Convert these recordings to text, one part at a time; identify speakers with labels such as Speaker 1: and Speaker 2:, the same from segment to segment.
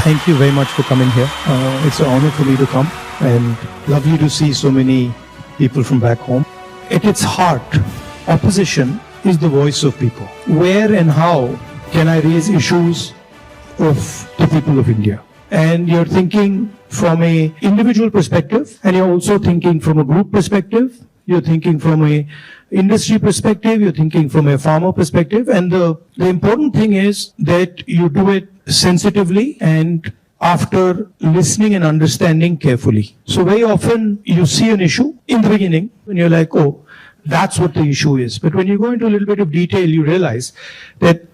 Speaker 1: Thank you very much for coming here. It's an honor for me to come and lovely to see so many people from back home. At its heart, opposition is the voice of people. Where and how can I raise issues of the people of India? And you're thinking from an individual perspective, and you're also thinking from a group perspective. You're thinking from a industry perspective, you're thinking from a farmer perspective, and the important thing is that you do it sensitively and after listening and understanding carefully. So very often you see an issue in the beginning and you're like, oh, that's what the issue is. But when you go into a little bit of detail, you realize that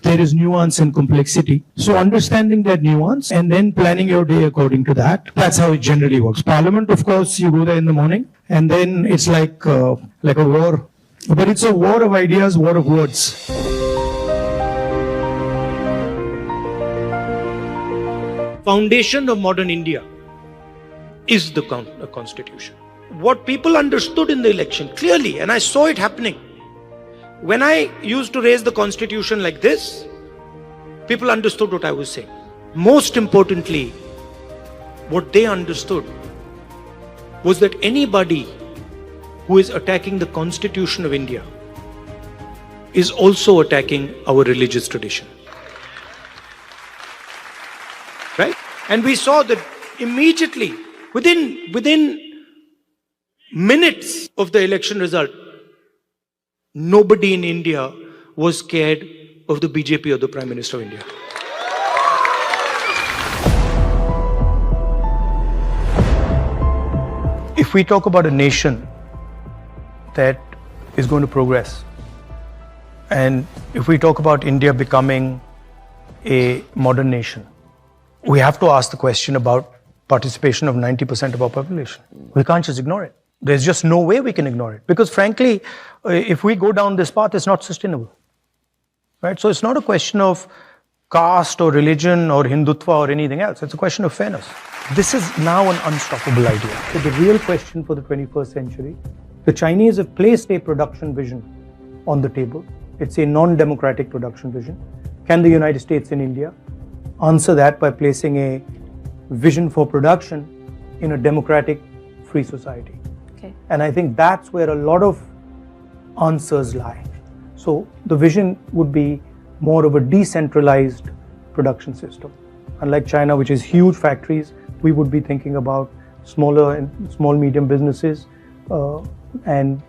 Speaker 1: there is nuance and complexity. So understanding that nuance and then planning your day according to that, that's how it generally works. Parliament, of course, you go there in the morning and then it's like a war. But it's a war of ideas, war of words.
Speaker 2: Foundation of modern India is the constitution. What people understood in the election clearly, and I saw it happening. When I used to raise the constitution like this, people understood what I was saying. Most importantly, what they understood was that anybody who is attacking the constitution of India is also attacking our religious tradition. Right? And we saw that immediately, within minutes of the election result, nobody in India was scared of the BJP or the Prime Minister of India.
Speaker 1: If we talk about a nation that is going to progress, and if we talk about India becoming a modern nation, we have to ask the question about participation of 90% of our population. We can't just ignore it. There's just no way we can ignore it. Because frankly, if we go down this path, it's not sustainable. Right? So it's not a question of caste or religion or Hindutva or anything else. It's a question of fairness. This is now an unstoppable idea. So the real question for the 21st century, the Chinese have placed a production vision on the table. It's a non-democratic production vision. Can the United States and India answer that by placing a vision for production in a democratic, free society?
Speaker 3: Okay.
Speaker 1: And I think that's where a lot of answers lie. So the vision would be more of a decentralized production system. Unlike China, which is huge factories, we would be thinking about smaller and small medium businesses and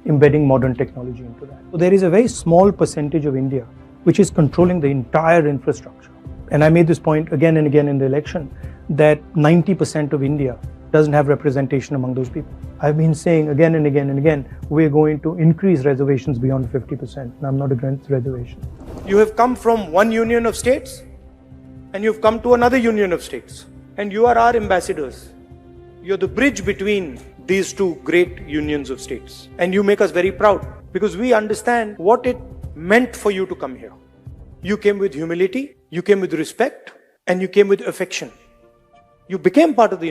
Speaker 1: embedding modern technology into that. So there is a very small percentage of India which is controlling the entire infrastructure. And I made this point again and again in the election that 90% of India doesn't have representation among those people. I've been saying again and again and again, we're going to increase reservations beyond 50%. And I'm not against reservations.
Speaker 2: You have come from one union of states and you've come to another union of states. And you are our ambassadors. You're the bridge between these two great unions of states. And you make us very proud because we understand what it meant for you to come here. You came with humility, you came with respect, and you came with affection. You became part of the